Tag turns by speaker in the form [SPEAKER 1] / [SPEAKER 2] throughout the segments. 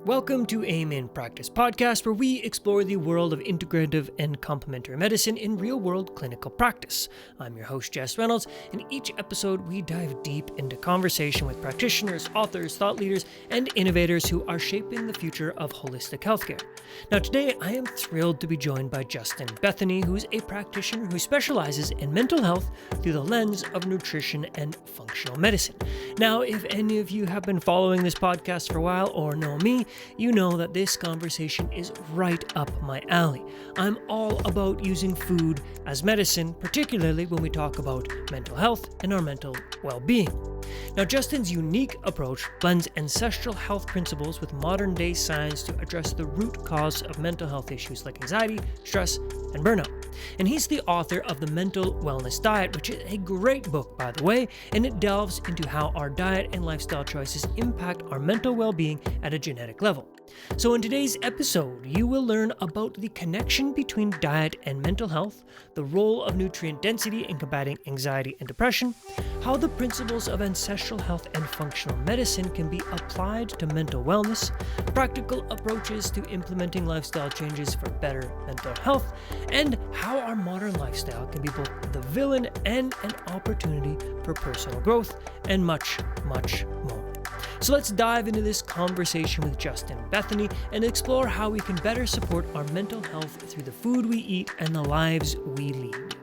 [SPEAKER 1] Welcome to Aim in Practice podcast, where we explore the world of integrative and complementary medicine in real-world clinical practice. I'm your host, Jess Reynolds, and each episode we dive deep into conversation with practitioners, authors, thought leaders, and innovators who are shaping the future of holistic healthcare. Now today, I am thrilled to be joined by Justin Bethoney, who is a practitioner who specializes in mental health through the lens of nutrition and functional medicine. Now, if any of you have been following this podcast for a while or know me, you know that this conversation is right up my alley. I'm all about using food as medicine, particularly when we talk about mental health and our mental well-being. Now, Justin's unique approach blends ancestral health principles with modern-day science to address the root cause of mental health issues like anxiety, stress, and burnout. And he's the author of The Mental Wellness Diet, which is a great book, by the way, and it delves into how our diet and lifestyle choices impact our mental well-being at a genetic level. So in today's episode, you will learn about the connection between diet and mental health, the role of nutrient density in combating anxiety and depression, how the principles of ancestral health and functional medicine can be applied to mental wellness, practical approaches to implementing lifestyle changes for better mental health, and how our modern lifestyle can be both the villain and an opportunity for personal growth, and much, much more. So let's dive into this conversation with Justin Bethoney and explore how we can better support our mental health through the food we eat and the lives we lead.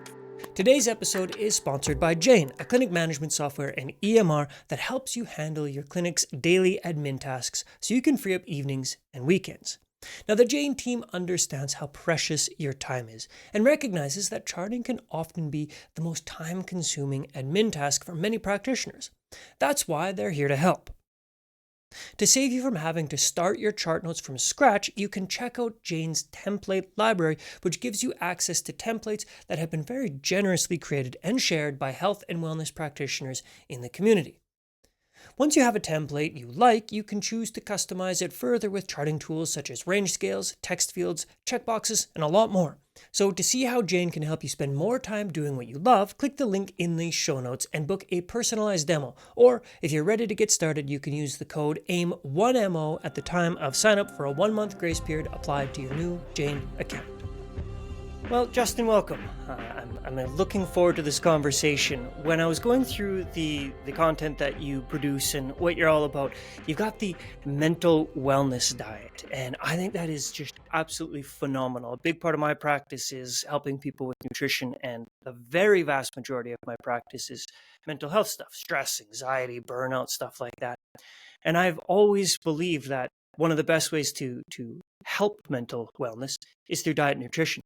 [SPEAKER 1] Today's episode is sponsored by Jane, a clinic management software and EMR that helps you handle your clinic's daily admin tasks so you can free up evenings and weekends. Now, the Jane team understands how precious your time is and recognizes that charting can often be the most time-consuming admin task for many practitioners. That's why they're here to help. To save you from having to start your chart notes from scratch, you can check out Jane's template library, which gives you access to templates that have been very generously created and shared by health and wellness practitioners in the community. Once you have a template you like, you can choose to customize it further with charting tools such as range scales, text fields, checkboxes, and a lot more. So to see how Jane can help you spend more time doing what you love, click the link in the show notes and book a personalized demo. Or if you're ready to get started, you can use the code AIM1MO at the time of sign up for a 1-month grace period applied to your new Jane account. Well, Justin, welcome. I'm looking forward to this conversation. When I was going through the content that you produce and what you're all about, you've got the mental wellness diet, and I think that is just absolutely phenomenal. A big part of my practice is helping people with nutrition, and the very vast majority of my practice is mental health stuff, stress, anxiety, burnout, stuff like that. And I've always believed that one of the best ways to help mental wellness is through diet and nutrition.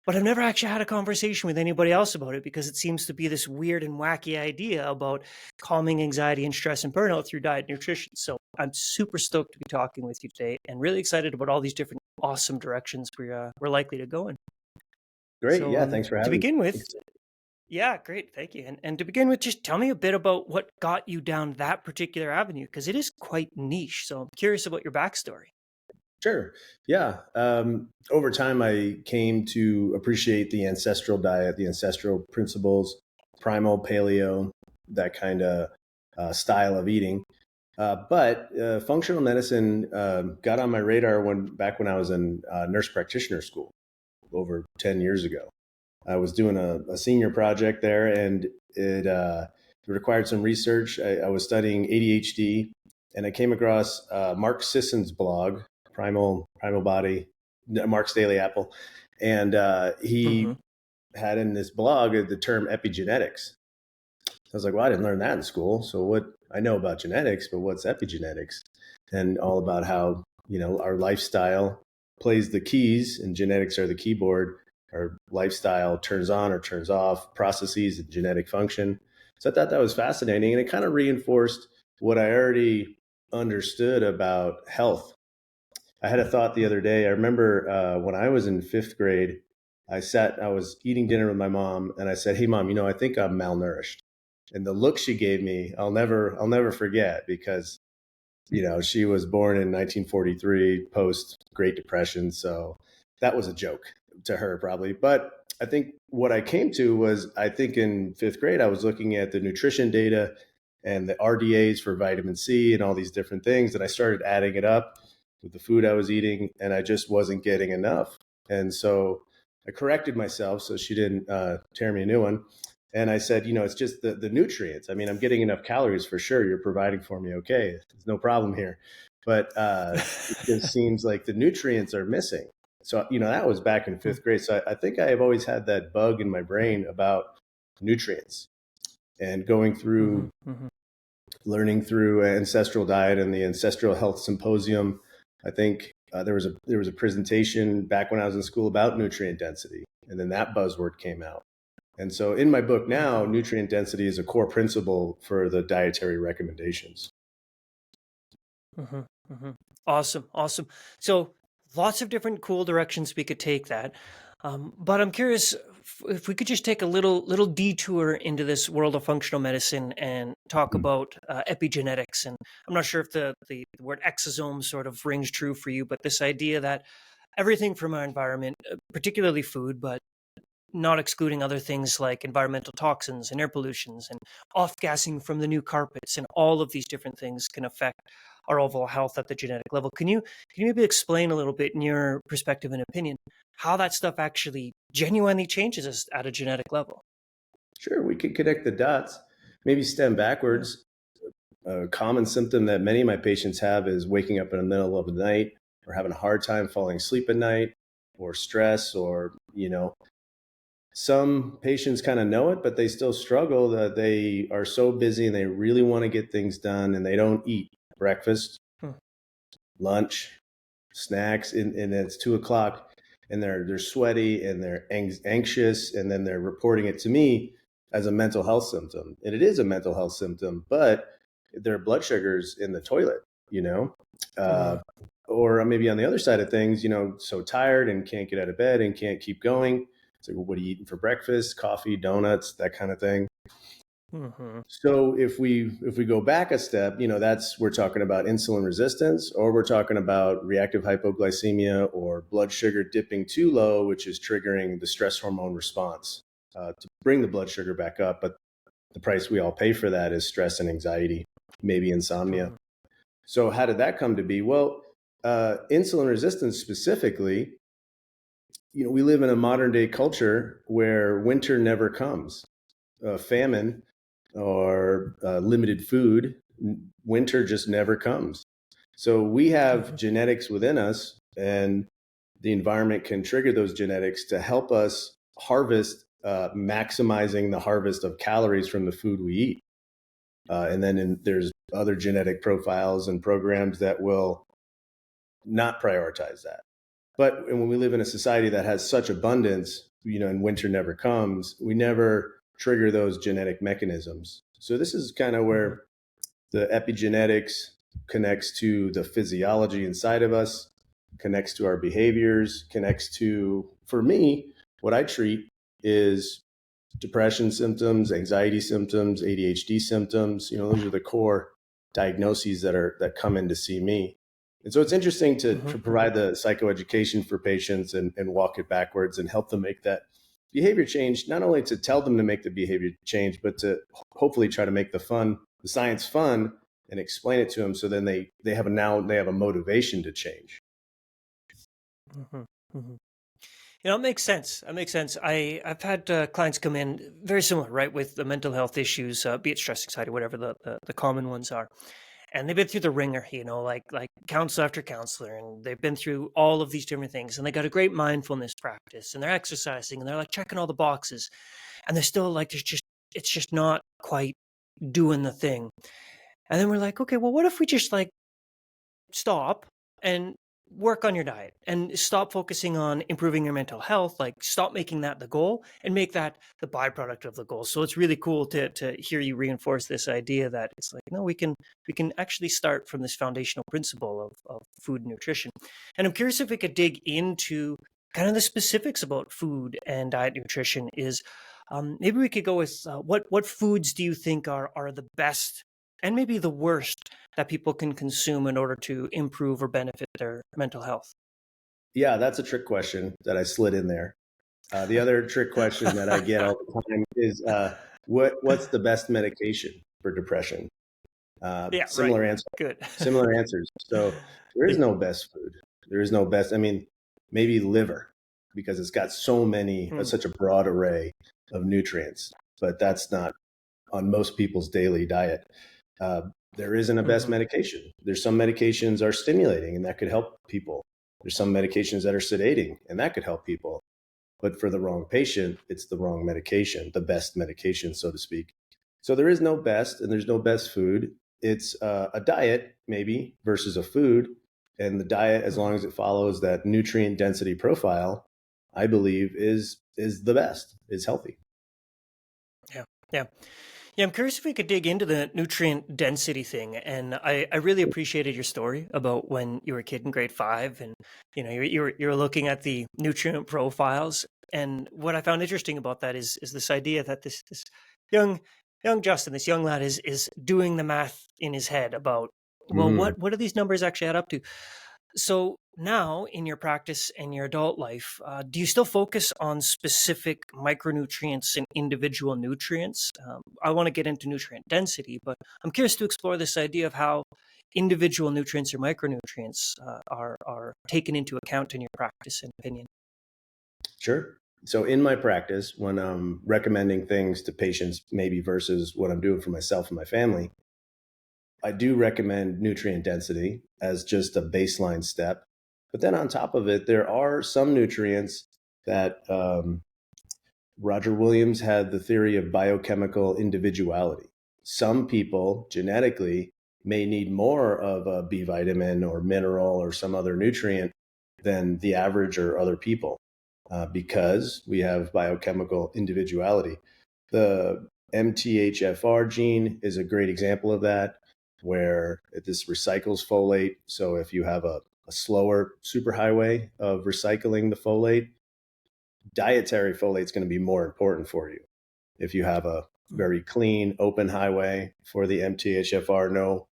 [SPEAKER 1] But I've never actually had a conversation with anybody else about it because it seems to be this weird and wacky idea about calming anxiety and stress and burnout through diet and nutrition. So I'm super stoked to be talking with you today and really excited about all these different awesome directions we're likely to go in.
[SPEAKER 2] Great.
[SPEAKER 1] So,
[SPEAKER 2] Yeah. Thanks for having me.
[SPEAKER 1] To begin with, yeah, great. Thank you. And to begin with, just tell me a bit about what got you down that particular avenue, because it is quite niche. So I'm curious about your backstory.
[SPEAKER 2] Sure. Yeah. Over time, I came to appreciate the ancestral diet, the ancestral principles, primal, paleo, that kind of style of eating. But functional medicine got on my radar back when I was in nurse practitioner school over 10 years ago. I was doing a senior project there, and it required some research. I was studying ADHD, and I came across Mark Sisson's blog, Primal Body, Mark's Daily Apple, and he had in this blog the term epigenetics. I was like, well, I didn't learn that in school. So what I know about genetics, but what's epigenetics? And all about how, our lifestyle plays the keys and genetics are the keyboard. Our lifestyle turns on or turns off processes and genetic function. So I thought that was fascinating. And it kind of reinforced what I already understood about health. I had a thought the other day. I remember when I was in 5th grade, I was eating dinner with my mom, and I said, "Hey, Mom, I think I'm malnourished." And the look she gave me, I'll never forget, because she was born in 1943, post Great Depression, so that was a joke to her probably. But I think what I came to was, I think in 5th grade, I was looking at the nutrition data and the RDAs for vitamin C and all these different things, and I started adding it up. with the food I was eating, and I just wasn't getting enough. And so I corrected myself so she didn't tear me a new one. And I said, it's just the nutrients. I mean, I'm getting enough calories for sure. You're providing for me. Okay. There's no problem here. But it just seems like the nutrients are missing. So, that was back in fifth grade. So I think I have always had that bug in my brain about nutrients, and going through, learning through ancestral diet and the Ancestral Health Symposium. I think there was a presentation back when I was in school about nutrient density, and then that buzzword came out. And so in my book now, nutrient density is a core principle for the dietary recommendations.
[SPEAKER 1] Awesome. So lots of different cool directions we could take that. But I'm curious if we could just take a little detour into this world of functional medicine and talk about epigenetics. And I'm not sure if the word exosome sort of rings true for you, but this idea that everything from our environment, particularly food, but not excluding other things like environmental toxins and air pollutions and off-gassing from the new carpets, and all of these different things can affect our overall health at the genetic level. Can you maybe explain a little bit, in your perspective and opinion, how that stuff actually genuinely changes us at a genetic level?
[SPEAKER 2] Sure, we could connect the dots, maybe stem backwards. A common symptom that many of my patients have is waking up in the middle of the night, or having a hard time falling asleep at night, or stress, or, some patients kind of know it, but they still struggle, that they are so busy and they really want to get things done, and they don't eat breakfast, lunch, snacks, and it's 2:00, and they're sweaty and they're anxious, and then they're reporting it to me as a mental health symptom. And it is a mental health symptom, but their blood sugar's in the toilet, or maybe on the other side of things, so tired and can't get out of bed and can't keep going. It's like, well, what are you eating for breakfast? Coffee, donuts, that kind of thing. So if we go back a step, we're talking about insulin resistance, or we're talking about reactive hypoglycemia, or blood sugar dipping too low, which is triggering the stress hormone response to bring the blood sugar back up. But the price we all pay for that is stress and anxiety, maybe insomnia. So how did that come to be? Well, insulin resistance specifically, we live in a modern day culture where winter never comes. Famine or limited food, winter just never comes. So we have genetics within us, and the environment can trigger those genetics to help us harvest, maximizing the harvest of calories from the food we eat. And then there's other genetic profiles and programs that will not prioritize that. But when we live in a society that has such abundance, and winter never comes, we never trigger those genetic mechanisms. So this is kind of where the epigenetics connects to the physiology inside of us, connects to our behaviors, connects to, for me, what I treat is depression symptoms, anxiety symptoms, ADHD symptoms. Those are the core diagnoses that come in to see me. And so it's interesting to provide the psychoeducation for patients and walk it backwards and help them make that behavior change, not only to tell them to make the behavior change, but to hopefully try to make the science fun, and explain it to them, so then they have a motivation to change.
[SPEAKER 1] It makes sense. It makes sense. I've had clients come in very similar, right, with the mental health issues, be it stress, anxiety, whatever the common ones are. And they've been through the ringer, like counselor after counselor, and they've been through all of these different things, and they got a great mindfulness practice, and they're exercising, and they're like checking all the boxes, and they're still like, it's just not quite doing the thing. And then we're like, okay, well, what if we just like stop and work on your diet and stop focusing on improving your mental health, like stop making that the goal and make that the byproduct of the goal. So it's really cool to hear you reinforce this idea that it's like, no, we can actually start from this foundational principle of food and nutrition. And I'm curious if we could dig into kind of the specifics about food and diet nutrition. Maybe we could go with what foods do you think are the best and maybe the worst that people can consume in order to improve or benefit their mental health?
[SPEAKER 2] Yeah, that's a trick question that I slid in there. The other trick question that I get all the time is, what's the best medication for depression?
[SPEAKER 1] Yeah,
[SPEAKER 2] Similar
[SPEAKER 1] right.
[SPEAKER 2] answer.
[SPEAKER 1] Good.
[SPEAKER 2] Similar answers. So There is no best food. There is no best. I mean, maybe liver, because it's got so many, such a broad array of nutrients, but that's not on most people's daily diet. There isn't a best medication. There's some medications are stimulating and that could help people. There's some medications that are sedating and that could help people. But for the wrong patient, it's the wrong medication, the best medication, so to speak. So there is no best and there's no best food. It's a diet maybe versus a food. And the diet, as long as it follows that nutrient density profile, I believe is the best, is healthy.
[SPEAKER 1] Yeah. I'm curious if we could dig into the nutrient density thing. And I really appreciated your story about when you were a kid in grade 5 and, you were looking at the nutrient profiles. And what I found interesting about that is this idea that this young Justin, this young lad is doing the math in his head about, well, what do these numbers actually add up to? So now in your practice and your adult life, do you still focus on specific micronutrients and individual nutrients? I want to get into nutrient density, but I'm curious to explore this idea of how individual nutrients or micronutrients are taken into account in your practice and opinion.
[SPEAKER 2] Sure. So in my practice, when I'm recommending things to patients, maybe versus what I'm doing for myself and my family, I do recommend nutrient density as just a baseline step. But then on top of it, there are some nutrients that Roger Williams had the theory of biochemical individuality. Some people genetically may need more of a B vitamin or mineral or some other nutrient than the average or other people because we have biochemical individuality. The MTHFR gene is a great example of that, where this recycles folate. So if you have a slower superhighway of recycling the folate, dietary folate is going to be more important for you. If you have a very clean, open highway for the MTHFR, no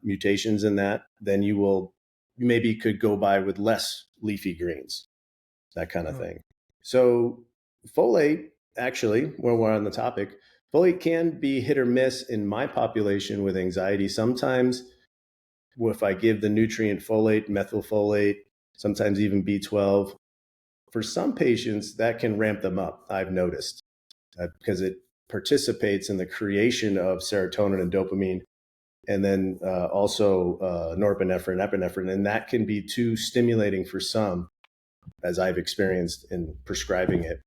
[SPEAKER 2] mutations in that, then you maybe could go by with less leafy greens, that kind of thing. So folate, actually, when we're on the topic, folate can be hit or miss in my population with anxiety. Sometimes if I give the nutrient folate, methylfolate, sometimes even B12, for some patients, that can ramp them up, I've noticed, because it participates in the creation of serotonin and dopamine, and then also norepinephrine, epinephrine, and that can be too stimulating for some, as I've experienced in prescribing it.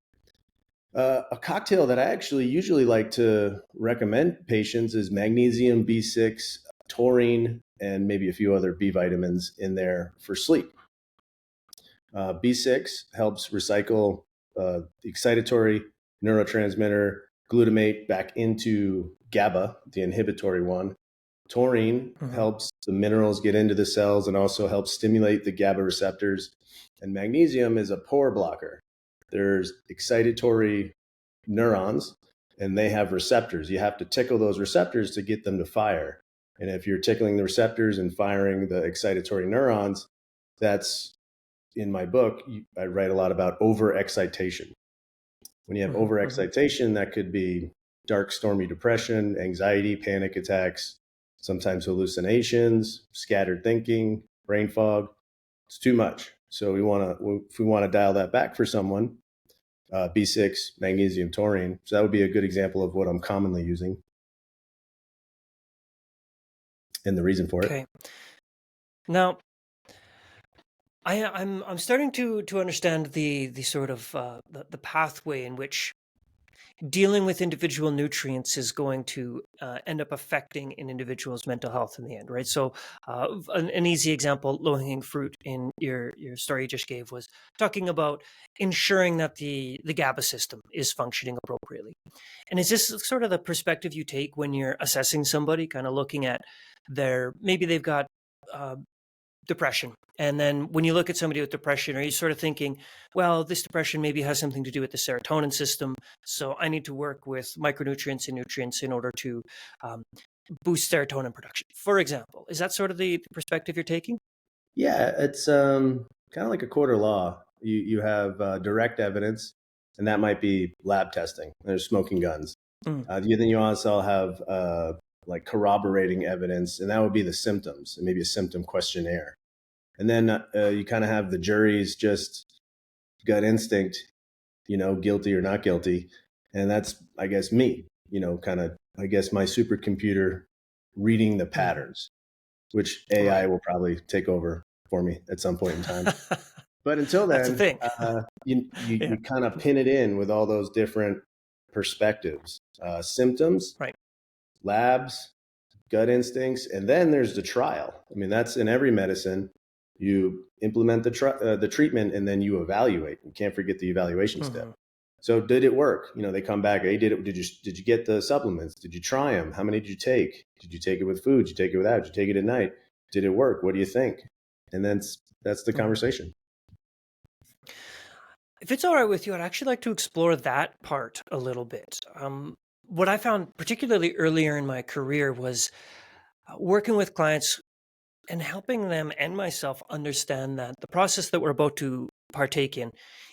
[SPEAKER 2] A cocktail that I actually usually like to recommend patients is magnesium, B6, taurine, and maybe a few other B vitamins in there for sleep. B6 helps recycle the excitatory neurotransmitter glutamate back into GABA, the inhibitory one. Taurine helps the minerals get into the cells and also helps stimulate the GABA receptors. And magnesium is a pore blocker. There's excitatory neurons and they have receptors. You have to tickle those receptors to get them to fire. And if you're tickling the receptors and firing the excitatory neurons, that's, in my book, I write a lot about overexcitation. When you have overexcitation, that could be dark, stormy depression, anxiety, panic attacks, sometimes hallucinations, scattered thinking, brain fog. It's too much. So if we want to dial that back for someone, B6, magnesium, taurine. So that would be a good example of what I'm commonly using and the reason for it.
[SPEAKER 1] Okay. Now, I'm starting to understand the sort of the pathway in which dealing with individual nutrients is going to end up affecting an individual's mental health in the end, right? So an easy example, low-hanging fruit in your story you just gave was talking about ensuring that the GABA system is functioning appropriately. And is this sort of the perspective you take when you're assessing somebody, kind of looking at maybe they've got depression. And then when you look at somebody with depression, are you sort of thinking, well, this depression maybe has something to do with the serotonin system, so I need to work with micronutrients and nutrients in order to boost serotonin production, for example? Is that sort of the perspective you're taking?
[SPEAKER 2] Yeah, it's kind of like a quarter law. You have direct evidence, and that might be lab testing. There's smoking guns. Then you also have like corroborating evidence, and that would be the symptoms and maybe a symptom questionnaire. And then you kind of have the jury's just gut instinct, guilty or not guilty. And that's, I guess, me, I guess my supercomputer reading the patterns, which AI
[SPEAKER 1] Right.
[SPEAKER 2] will probably take over for me at some point in time. But until
[SPEAKER 1] That's a
[SPEAKER 2] then,
[SPEAKER 1] thing.
[SPEAKER 2] you
[SPEAKER 1] Yeah.
[SPEAKER 2] kind of pin it in with all those different perspectives, symptoms,
[SPEAKER 1] Right.
[SPEAKER 2] labs, gut instincts, and then there's the trial. I mean, that's in every medicine. You implement the treatment, and then you evaluate. You can't forget the evaluation step.
[SPEAKER 1] Mm-hmm.
[SPEAKER 2] So, did it work? They come back. Hey, did you get the supplements? Did you try them? How many did you take? Did you take it with food? Did you take it without? Did you take it at night? Did it work? What do you think? And then that's the
[SPEAKER 1] Mm-hmm.
[SPEAKER 2] conversation.
[SPEAKER 1] If it's all right with you, I'd actually like to explore that part a little bit. What I found particularly earlier in my career was working with clients and helping them and myself understand that the process that we're about to partake in,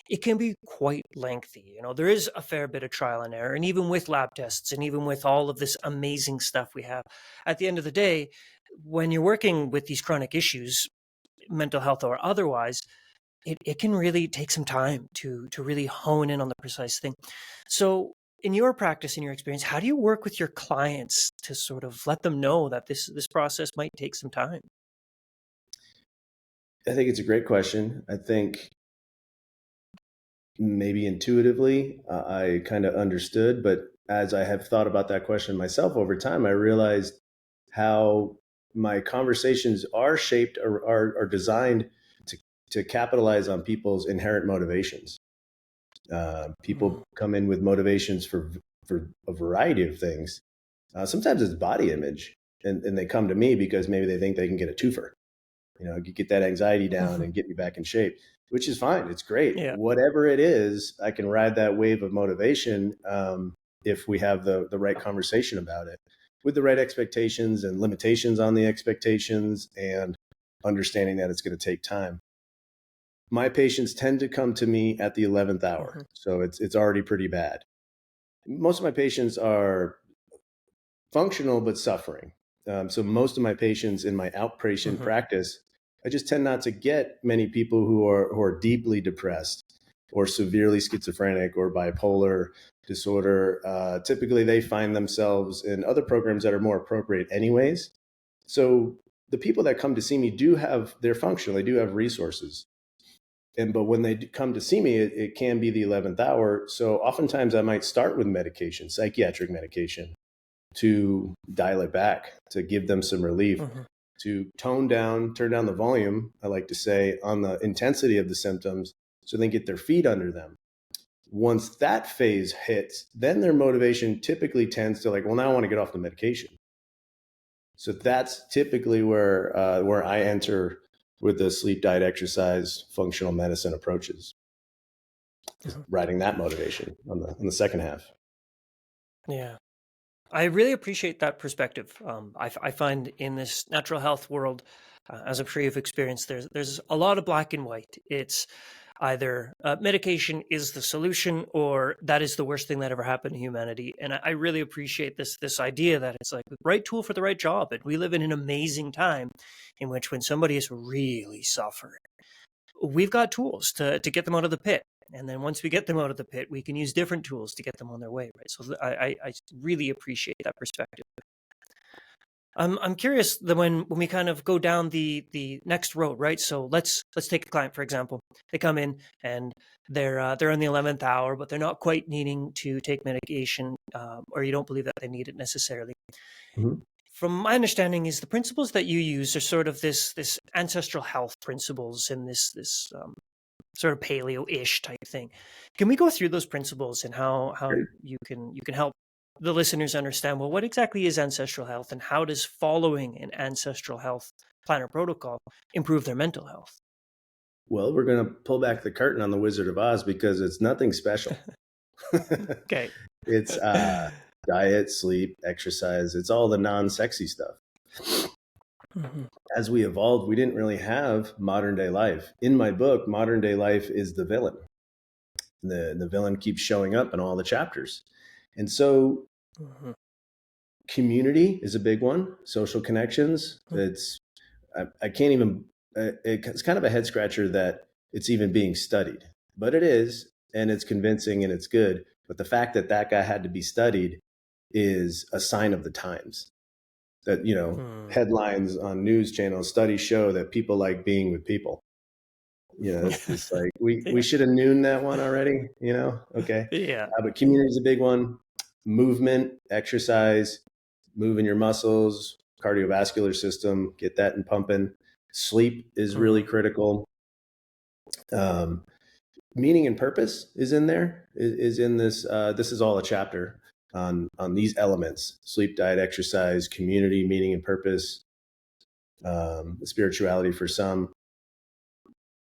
[SPEAKER 1] it can be quite lengthy. There is a fair bit of trial and error, and even with lab tests and even with all of this amazing stuff we have, at the end of the day, when you're working with these chronic issues, mental health or otherwise, it can really take some time to really hone in on the precise thing. So in your practice, in your experience, how do you work with your clients to sort of let them know that this process might take some time?
[SPEAKER 2] I think it's a great question. I think maybe intuitively I kind of understood, but as I have thought about that question myself over time, I realized how my conversations are shaped or are designed to capitalize on people's inherent motivations. People come in with motivations for a variety of things. Sometimes it's body image, and they come to me because maybe they think they can get a twofer. Get that anxiety down and get me back in shape, which is fine. It's great.
[SPEAKER 1] Yeah.
[SPEAKER 2] Whatever it is, I can ride that wave of motivation if we have the right conversation about it, with the right expectations and limitations on the expectations, and understanding that it's going to take time. My patients tend to come to me at the 11th hour, so it's already pretty bad. Most of my patients are functional but suffering. So most of my patients in my outpatient practice, I just tend not to get many people who are deeply depressed or severely schizophrenic or bipolar disorder. Typically, they find themselves in other programs that are more appropriate anyways. So the people that come to see me they're functional, they do have resources. But when they come to see me, it can be the 11th hour. So oftentimes I might start with medication, psychiatric medication, to dial it back, to give them some relief, to turn down the volume, I like to say, on the intensity of the symptoms, so they get their feet under them. Once that phase hits, then their motivation typically tends to well, now I want to get off the medication. So that's typically where I enter with the sleep, diet, exercise, functional medicine approaches, riding that motivation on the second half.
[SPEAKER 1] Yeah. I really appreciate that perspective. I find in this natural health world, as I'm sure you've experienced, there's a lot of black and white. It's either medication is the solution, or that is the worst thing that ever happened to humanity. And I really appreciate this idea that it's like the right tool for the right job. And we live in an amazing time in which, when somebody is really suffering, we've got tools to get them out of the pit. And then once we get them out of the pit, we can use different tools to get them on their way, right? So I really appreciate that perspective. I'm curious that when we kind of go down the next road, right? So let's take a client, for example. They come in and they're in the 11th hour, but they're not quite needing to take medication, or you don't believe that they need it necessarily.
[SPEAKER 2] Mm-hmm.
[SPEAKER 1] From my understanding, is the principles that you use are sort of this ancestral health principles and this sort of paleo-ish type thing. Can we go through those principles and how you can help the listeners understand, well, what exactly is ancestral health, and how does following an ancestral health plan or protocol improve their mental health?
[SPEAKER 2] Well, we're going to pull back the curtain on the Wizard of Oz because it's nothing special.
[SPEAKER 1] Okay.
[SPEAKER 2] It's diet, sleep, exercise. It's all the non-sexy stuff. As we evolved, we didn't really have modern day life. In my book, modern day life is the villain. The villain keeps showing up in all the chapters. And so community is a big one. Social connections. I can't even it's kind of a head scratcher that it's even being studied, but it is, and it's convincing and it's good. But the fact that that guy had to be studied is a sign of the times. That, headlines on news channels, studies show that people like being with people. It's like we
[SPEAKER 1] Yeah.
[SPEAKER 2] should have known that one already. Okay.
[SPEAKER 1] Yeah.
[SPEAKER 2] But community is a big one. Movement, exercise, moving your muscles, cardiovascular system, get that and pumping. Sleep is really critical. Um, Meaning and purpose is in there. Is in this. This is all a chapter on these elements: sleep, diet, exercise, community, meaning and purpose, spirituality for some.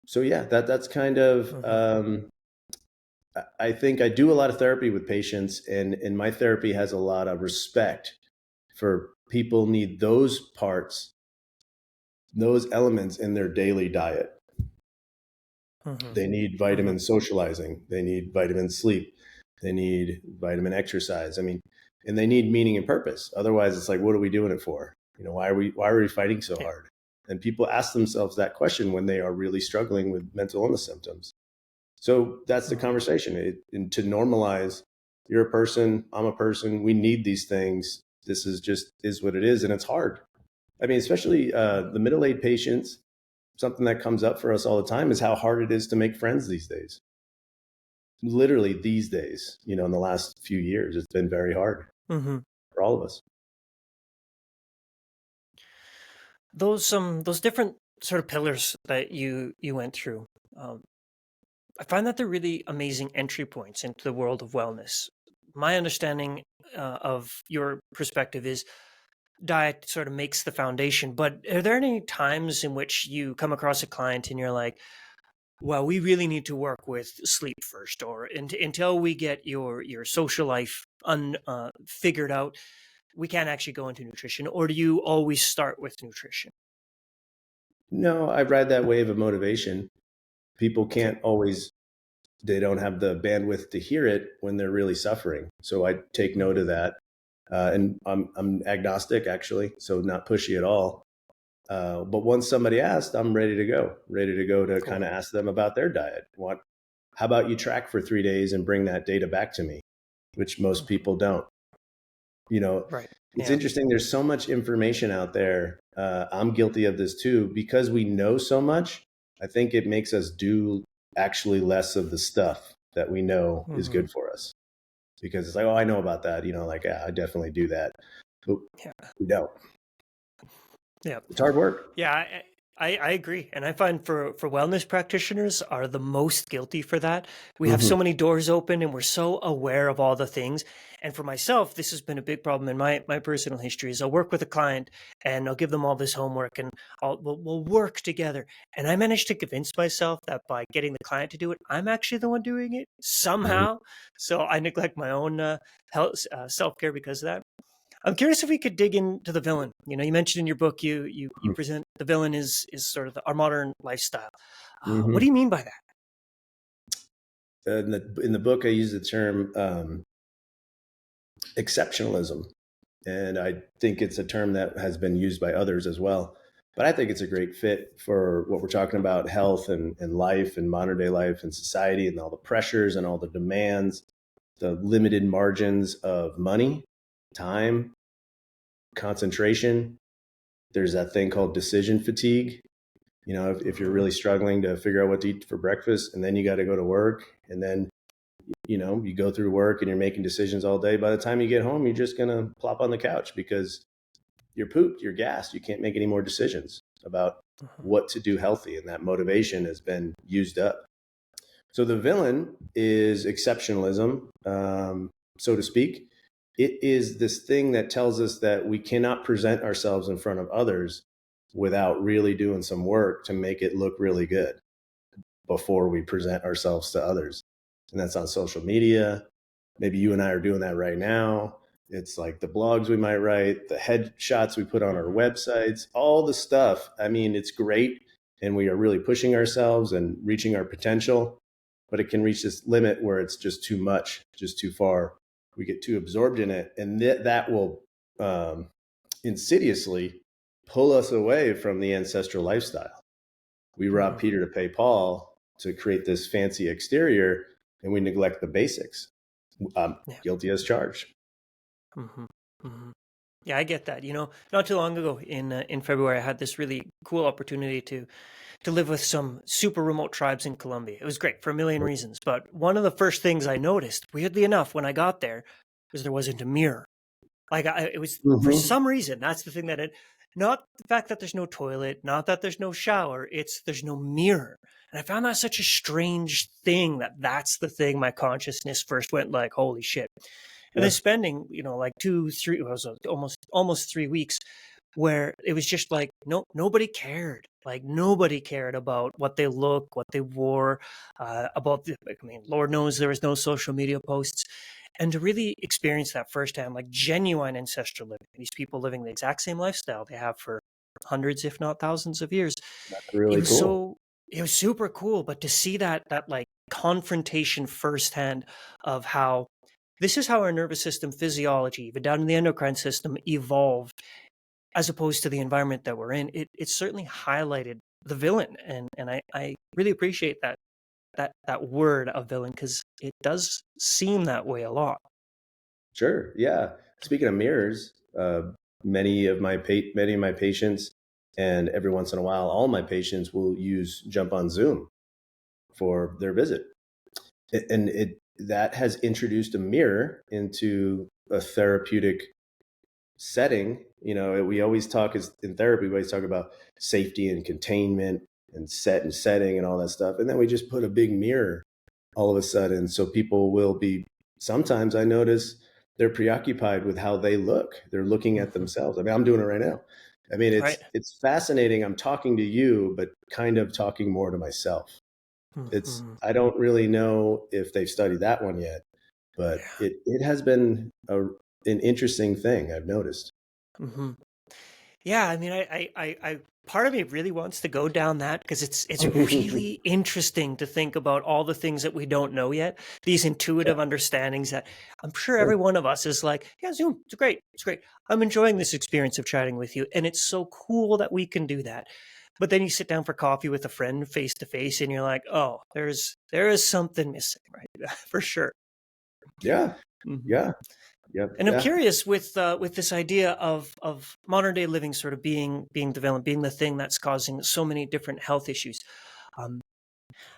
[SPEAKER 2] So yeah, that's kind of. I think I do a lot of therapy with patients, and my therapy has a lot of respect for people need those parts, those elements in their daily diet. They need vitamin socializing. They need vitamin sleep. They need vitamin exercise. I mean, and they need meaning and purpose. Otherwise, it's like, what are we doing it for? Why are we fighting so hard? And people ask themselves that question when they are really struggling with mental illness symptoms. So that's the conversation. And to normalize, you're a person, I'm a person. We need these things. This is what it is, and it's hard. I mean, especially the middle-aged patients. Something that comes up for us all the time is how hard it is to make friends these days. Literally these days, in the last few years, it's been very hard for all of us.
[SPEAKER 1] Those different sort of pillars that you went through, I find that they're really amazing entry points into the world of wellness. My understanding of your perspective is diet sort of makes the foundation, but are there any times in which you come across a client and you're like, well, we really need to work with sleep first, or until we get your social life figured out, we can't actually go into nutrition? Or do you always start with nutrition?
[SPEAKER 2] No, I ride that wave of motivation. People can't always, they don't have the bandwidth to hear it when they're really suffering. So I take note of that. And I'm agnostic, actually, so not pushy at all. But once somebody asked, I'm ready to go to kind of ask them about their diet. How about you track for 3 days and bring that data back to me, which most people don't.
[SPEAKER 1] Right.
[SPEAKER 2] It's
[SPEAKER 1] Yeah.
[SPEAKER 2] interesting. There's so much information out there. I'm guilty of this too, because we know so much. I think it makes us do actually less of the stuff that we know is good for us, because it's like, oh, I know about that. Yeah, I definitely do that. But
[SPEAKER 1] Yeah.
[SPEAKER 2] we don't.
[SPEAKER 1] Yeah.
[SPEAKER 2] It's hard work.
[SPEAKER 1] Yeah, I agree. And I find for wellness practitioners are the most guilty for that. We have so many doors open and we're so aware of all the things. And for myself, this has been a big problem in my personal history. Is I'll work with a client and I'll give them all this homework and we'll work together. And I managed to convince myself that by getting the client to do it, I'm actually the one doing it somehow. So I neglect my own health, self-care because of that. I'm curious if we could dig into the villain. You mentioned in your book you present the villain is sort of our modern lifestyle. What do you mean by that?
[SPEAKER 2] In the book, I use the term exceptionalism, and I think it's a term that has been used by others as well. But I think it's a great fit for what we're talking about: health and life and modern day life and society, and all the pressures and all the demands, the limited margins of money, time, concentration. There's that thing called decision fatigue. If you're really struggling to figure out what to eat for breakfast, and then you got to go to work, and then you go through work and you're making decisions all day. By the time you get home, you're just going to plop on the couch because you're pooped, you're gassed. You can't make any more decisions about what to do healthy. And that motivation has been used up. So the villain is exceptionalism, so to speak. It is this thing that tells us that we cannot present ourselves in front of others without really doing some work to make it look really good before we present ourselves to others. And that's on social media. Maybe you and I are doing that right now. It's like the blogs we might write, the headshots we put on our websites, all the stuff. I mean, it's great. And we are really pushing ourselves and reaching our potential, but it can reach this limit where it's just too much, just too far. We get too absorbed in it. And that will insidiously pull us away from the ancestral lifestyle. We rob Peter to pay Paul to create this fancy exterior, and we neglect the basics. Guilty as charged.
[SPEAKER 1] Mm-hmm. Mm-hmm. Yeah, I get that. Not too long ago in February, I had this really cool opportunity to live with some super remote tribes in Colombia. It was great for a million reasons, but one of the first things I noticed, weirdly enough, when I got there, was there wasn't a mirror. Like it was for some reason. That's the thing not the fact that there's no toilet, not that there's no shower. It's there's no mirror, and I found that such a strange thing. That's the thing my consciousness first went like, holy shit. And then spending, like 2, 3, it was almost 3 weeks where it was just like, nobody cared. Like nobody cared about what they look, what they wore, Lord knows there was no social media posts. And to really experience that firsthand, like genuine ancestral living, these people living the exact same lifestyle they have for hundreds, if not thousands of years.
[SPEAKER 2] That's really cool.
[SPEAKER 1] It was super cool. But to see that like confrontation firsthand of how this is how our nervous system physiology, even down in the endocrine system, evolved as opposed to the environment that we're in, it certainly highlighted the villain. And I really appreciate that word of villain, because it does seem that way a lot.
[SPEAKER 2] Sure. Yeah. Speaking of mirrors, many of my patients, and every once in a while, all my patients will jump on Zoom for their visit, and that has introduced a mirror into a therapeutic setting. We always talk in therapy, we always talk about safety and containment and setting and all that stuff. And then we just put a big mirror all of a sudden. So people will be, sometimes I notice they're preoccupied with how they look. They're looking at themselves. I mean, I'm doing it right now. I mean, it's fascinating. I'm talking to you, but kind of talking more to myself. I don't really know if they've studied that one yet, but it has been an interesting thing I've noticed.
[SPEAKER 1] Mm-hmm. Yeah, I mean, I part of me really wants to go down that, because it's really interesting to think about all the things that we don't know yet. These intuitive understandings that I'm sure every one of us is like, yeah, Zoom, it's great, I'm enjoying this experience of chatting with you, and it's so cool that we can do that. But then you sit down for coffee with a friend face to face, and you're like, oh, there is something missing, right? For sure.
[SPEAKER 2] Yeah, yeah. Yep.
[SPEAKER 1] And I'm curious with this idea of modern day living sort of being developed, being the thing that's causing so many different health issues.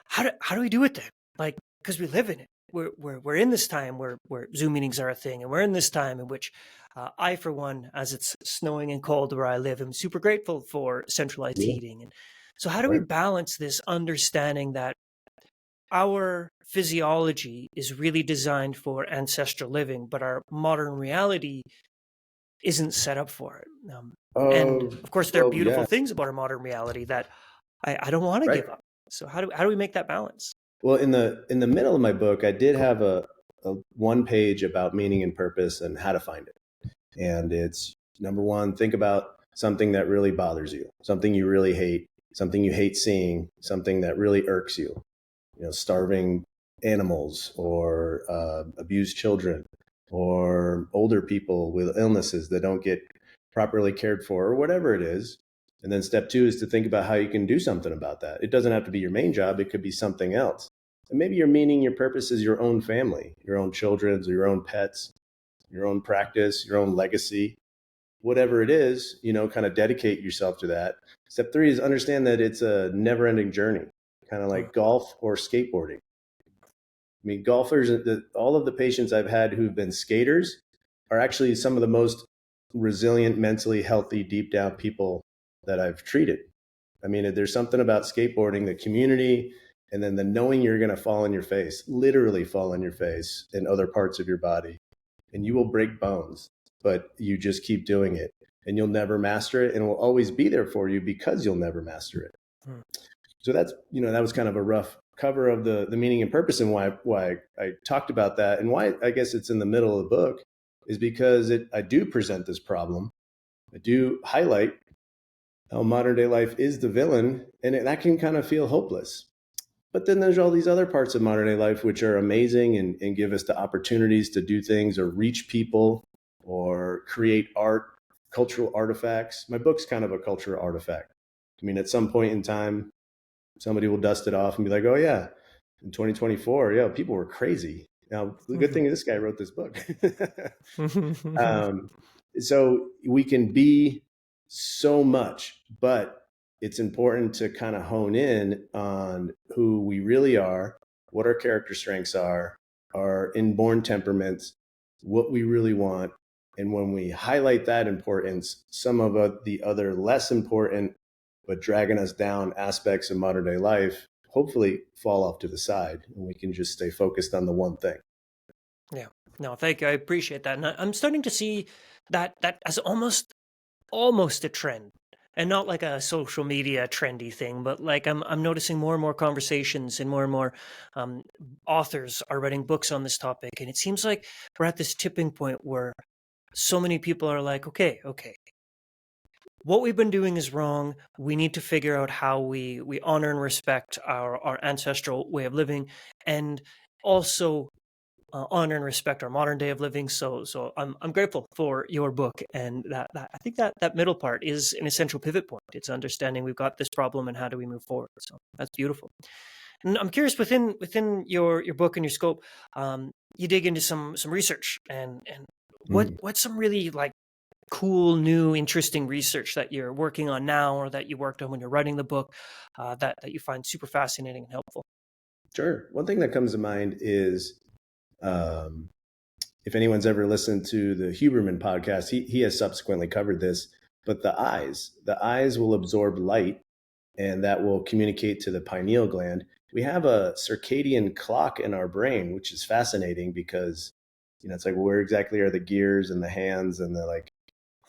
[SPEAKER 1] How do we do it then? Like, because we live in it. We're in this time where Zoom meetings are a thing, and we're in this time in which I, for one, as it's snowing and cold where I live, am super grateful for centralized heating. And so, how do we balance this understanding that our physiology is really designed for ancestral living, but our modern reality isn't set up for it? And of course, there are beautiful things about our modern reality that I don't want to give up. So how do we make that balance?
[SPEAKER 2] Well, in the middle of my book, I did have a one page about meaning and purpose and how to find it. And it's number one, think about something that really bothers you, something you really hate, something you hate seeing, something that really irks you. Starving animals, or abused children, or older people with illnesses that don't get properly cared for, or whatever it is. And then step two is to think about how you can do something about that. It doesn't have to be your main job. It could be something else. And maybe your meaning, your purpose is your own family, your own children, your own pets, your own practice, your own legacy, whatever it is, kind of dedicate yourself to that. Step three is understand that it's a never ending journey, kind of like golf or skateboarding. I mean, golfers, all of the patients I've had who've been skaters are actually some of the most resilient, mentally healthy, deep down people that I've treated. I mean, there's something about skateboarding, the community, and then the knowing you're going to fall on your face, literally fall on your face in other parts of your body, and you will break bones, but you just keep doing it, and you'll never master it, and it will always be there for you because you'll never master it. So that's, that was kind of a rough cover of the meaning and purpose, and why I talked about that, and why I guess it's in the middle of the book is because I do present this problem. I do highlight how modern day life is the villain, and that can kind of feel hopeless. But then there's all these other parts of modern day life which are amazing and give us the opportunities to do things or reach people or create art, cultural artifacts. My book's kind of a cultural artifact. I mean, at some point in time, somebody will dust it off and be like, oh yeah, in 2024, yeah, people were crazy. Now, the good thing is this guy wrote this book. um, so we can be so much, but it's important to kind of hone in on who we really are, what our character strengths are, our inborn temperaments, what we really want. And when we highlight that importance, some of the other less important but dragging us down aspects of modern day life hopefully fall off to the side, and we can just stay focused on the one thing.
[SPEAKER 1] Yeah. No, thank you. I appreciate that. And I'm starting to see that as almost a trend. And not like a social media trendy thing, but like I'm noticing more and more conversations and more authors are writing books on this topic. And it seems like we're at this tipping point where so many people are like, okay, what we've been doing is wrong. We need to figure out how we honor and respect our ancestral way of living, and also honor and respect our modern day of living. So I'm grateful for your book, and that I think that middle part is an essential pivot point. It's understanding we've got this problem and how do we move forward. So that's beautiful. And I'm curious, within your book and your scope, you dig into some research and what's some really like cool, new, interesting research that you're working on now, or that you worked on when you're writing the book, that you find super fascinating and helpful?
[SPEAKER 2] Sure. One thing that comes to mind is, if anyone's ever listened to the Huberman podcast, he has subsequently covered this, but the eyes will absorb light, and that will communicate to the pineal gland. We have a circadian clock in our brain, which is fascinating because, it's like, where exactly are the gears and the hands and the like,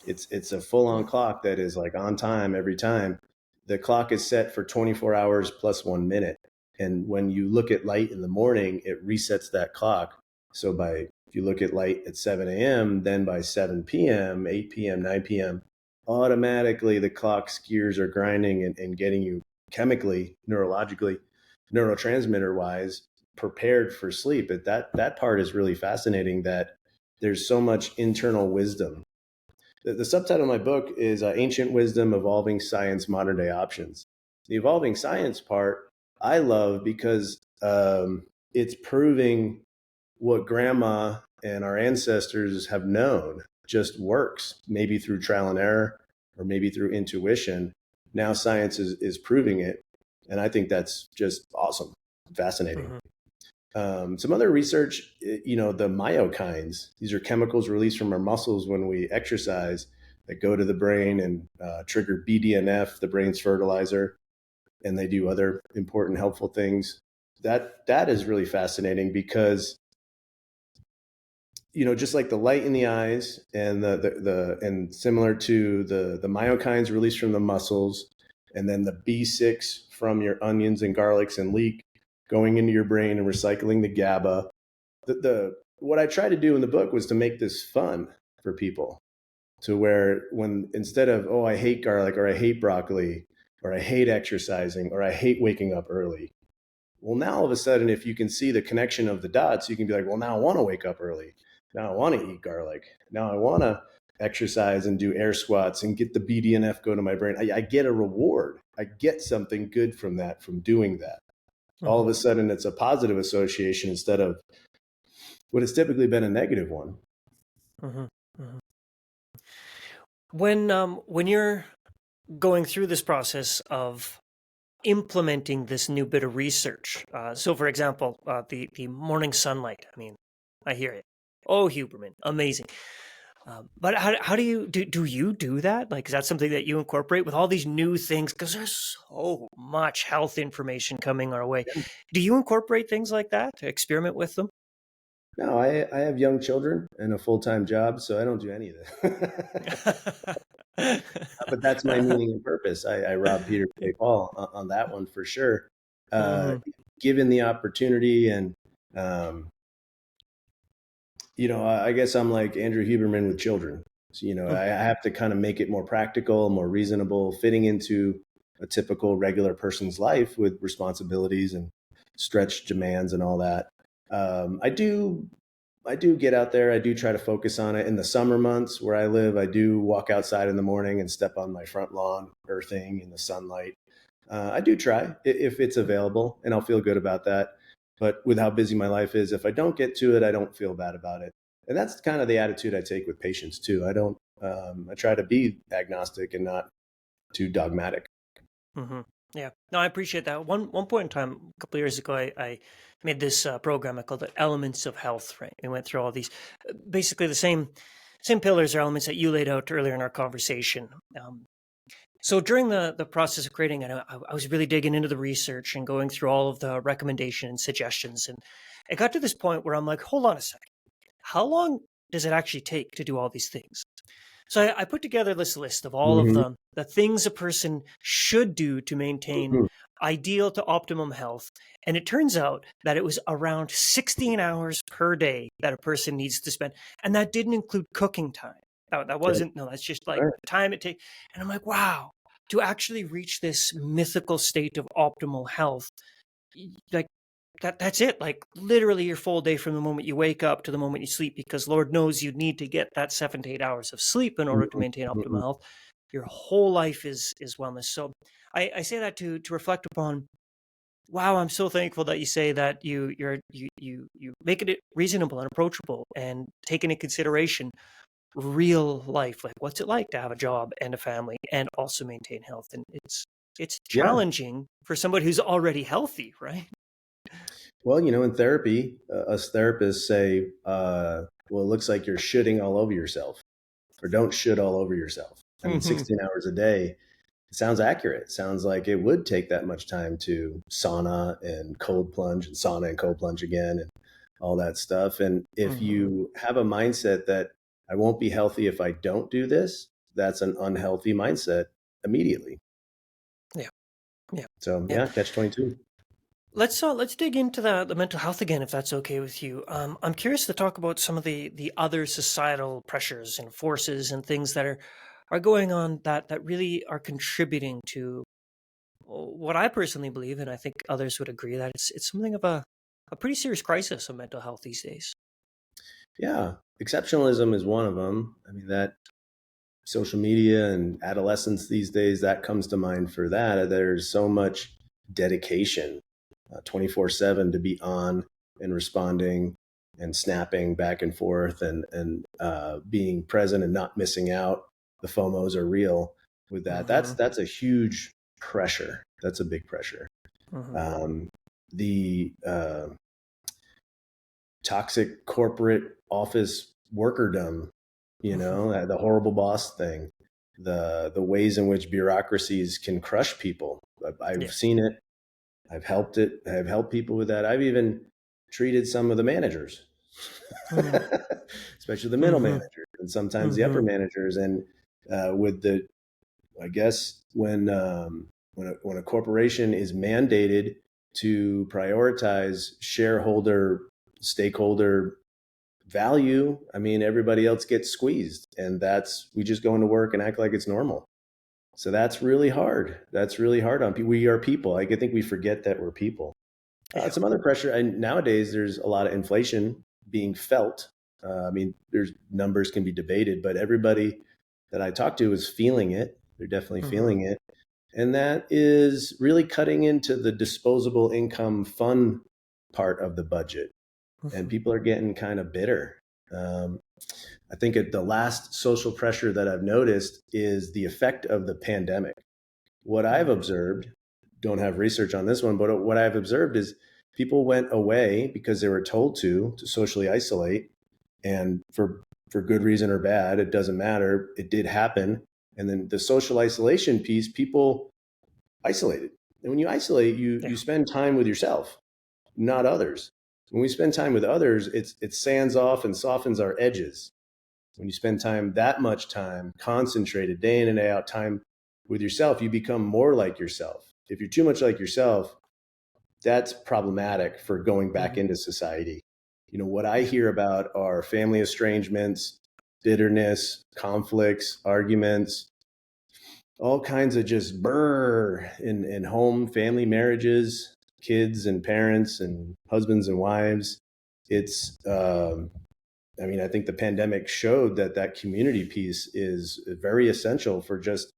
[SPEAKER 2] it's a full on clock that is like on time every time. The clock is set for 24 hours plus 1 minute. And when you look at light in the morning, it resets that clock. So if you look at light at 7 a.m., then by 7 p.m., 8 p.m., 9 p.m., automatically the clock's gears are grinding and getting you chemically, neurologically, neurotransmitter wise prepared for sleep. But that part is really fascinating, that there's so much internal wisdom. The subtitle of my book is Ancient Wisdom, Evolving Science, Modern Day Options. The evolving science part I love because it's proving what grandma and our ancestors have known just works, maybe through trial and error or maybe through intuition. Now science is proving it. And I think that's just awesome, fascinating.
[SPEAKER 1] Mm-hmm.
[SPEAKER 2] Some other research, the myokines, these are chemicals released from our muscles when we exercise that go to the brain and trigger BDNF, the brain's fertilizer, and they do other important, helpful things. That is really fascinating because, just like the light in the eyes and and similar to the myokines released from the muscles, and then the B6 from your onions and garlics and leek going into your brain and recycling the GABA. What I tried to do in the book was to make this fun for people, to where when instead of, oh, I hate garlic or I hate broccoli or I hate exercising or I hate waking up early. Well, now all of a sudden, if you can see the connection of the dots, you can be like, well, now I want to wake up early. Now I want to eat garlic. Now I want to exercise and do air squats and get the BDNF go to my brain. I get a reward. I get something good from that, from doing that. All of a sudden it's a positive association instead of what has typically been a negative one.
[SPEAKER 1] Mm-hmm. Mm-hmm. When you're going through this process of implementing this new bit of research, so for example, the morning sunlight, I mean, I hear it. Oh, Huberman, amazing. But how do you do that? Like, is that something that you incorporate with all these new things? Because there's so much health information coming our way. Do you incorporate things like that to experiment with them?
[SPEAKER 2] No, I have young children and a full-time job, so I don't do any of this. But that's my meaning and purpose. I rob Peter to pay Paul on that one for sure.
[SPEAKER 1] Mm-hmm.
[SPEAKER 2] Given the opportunity and, I guess I'm like Andrew Huberman with children. So, I have to kind of make it more practical, more reasonable, fitting into a typical regular person's life with responsibilities and stretched demands and all that. I do get out there. I do try to focus on it in the summer months where I live. I do walk outside in the morning and step on my front lawn, earthing in the sunlight. I do try if it's available, and I'll feel good about that. But with how busy my life is, if I don't get to it, I don't feel bad about it. And that's kind of the attitude I take with patients too. I don't. I try to be agnostic and not too dogmatic.
[SPEAKER 1] Hmm. Yeah, no, I appreciate that. One point in time, a couple of years ago, I made this program. I called it Elements of Health. Right, we went through all these, basically the same pillars or elements that you laid out earlier in our conversation. So during the process of creating it, I was really digging into the research and going through all of the recommendations and suggestions, and it got to this point where I'm like, hold on a second, how long does it actually take to do all these things? So I put together this list of all of
[SPEAKER 2] Hmm.
[SPEAKER 1] the things a person should do to maintain
[SPEAKER 2] Hmm.
[SPEAKER 1] ideal to optimum health. And it turns out that it was around 16 hours per day that a person needs to spend. And that didn't include cooking time. That
[SPEAKER 2] Okay.
[SPEAKER 1] wasn't, no, that's just like
[SPEAKER 2] All right.
[SPEAKER 1] the time it takes. And I'm like, wow, to actually reach this mythical state of optimal health, like that's it. Like literally your full day from the moment you wake up to the moment you sleep, because Lord knows you need to get that 7 to 8 hours of sleep in order to
[SPEAKER 2] Mhm,
[SPEAKER 1] maintain optimal
[SPEAKER 2] mhm.
[SPEAKER 1] health. Your whole life is wellness. So I say that to reflect upon. Wow, I'm so thankful that you say that you make it reasonable and approachable and take into consideration real life. Like what's it like to have a job and a family and also maintain health? And it's
[SPEAKER 2] Yeah.
[SPEAKER 1] challenging for somebody who's already healthy, right?
[SPEAKER 2] Well, in therapy, us therapists say, well, it looks like you're shitting all over yourself, or don't shit all over yourself. I mean,
[SPEAKER 1] Hmm.
[SPEAKER 2] 16 hours a day, it sounds accurate. It sounds like it would take that much time to sauna and cold plunge and sauna and cold plunge again and all that stuff. And if
[SPEAKER 1] Hmm.
[SPEAKER 2] you have a mindset that I won't be healthy if I don't do this, that's an unhealthy mindset immediately.
[SPEAKER 1] Yeah. Yeah.
[SPEAKER 2] So,
[SPEAKER 1] Yeah.
[SPEAKER 2] yeah, catch 22.
[SPEAKER 1] Let's dig into the mental health again, if that's okay with you. I'm curious to talk about some of the other societal pressures and forces and things that are going on that really are contributing to what I personally believe, and I think others would agree that it's something of a pretty serious crisis of mental health these days.
[SPEAKER 2] Yeah, exceptionalism is one of them. I mean, that social media and adolescence these days, that comes to mind for that. There's so much dedication 24/7 to be on and responding and snapping back and forth and being present and not missing out. The FOMOs are real with that. That's
[SPEAKER 1] Hmm.
[SPEAKER 2] that's a huge pressure. That's a big pressure.
[SPEAKER 1] Hmm.
[SPEAKER 2] Um, the toxic corporate office workerdom,
[SPEAKER 1] Hmm.
[SPEAKER 2] the horrible boss thing, the ways in which bureaucracies can crush people. I've
[SPEAKER 1] Yeah.
[SPEAKER 2] seen it. I've helped it. I've helped people with that. I've even treated some of the managers,
[SPEAKER 1] Hmm.
[SPEAKER 2] especially the middle
[SPEAKER 1] Hmm.
[SPEAKER 2] managers and sometimes the upper
[SPEAKER 1] Hmm.
[SPEAKER 2] managers. And with the, I guess when a corporation is mandated to prioritize shareholder stakeholder value, I mean, everybody else gets squeezed, and we just go into work and act like it's normal. So that's really hard. That's really hard on people. We are people. I think we forget that we're people.
[SPEAKER 1] Yeah.
[SPEAKER 2] Some other pressure, and nowadays there's a lot of inflation being felt. I mean, there's numbers can be debated, but everybody that I talk to is feeling it. They're definitely
[SPEAKER 1] Hmm.
[SPEAKER 2] feeling it, and that is really cutting into the disposable income fund part of the budget, and
[SPEAKER 1] Hmm.
[SPEAKER 2] people are getting kind of bitter. Um, I think the last social pressure that I've noticed is the effect of the pandemic. What I've
[SPEAKER 1] Hmm.
[SPEAKER 2] observed, don't have research on this one, but what I've observed is people went away because they were told to socially isolate, and for good reason or bad, it doesn't matter. It did happen, and then the social isolation piece, people isolated. And when you isolate, you
[SPEAKER 1] Yeah.
[SPEAKER 2] spend time with yourself, not others. When we spend time with others, it sands off and softens our edges. When you spend time, that much time, concentrated day in and day out, time with yourself, you become more like yourself. If you're too much like yourself, that's problematic for going back
[SPEAKER 1] Hmm.
[SPEAKER 2] into society. What I
[SPEAKER 1] Yeah.
[SPEAKER 2] hear about are family estrangements, bitterness, conflicts, arguments, all kinds of just burr in home, family marriages, kids and parents and husbands and wives. It's I mean, I think the pandemic showed that community piece is very essential for just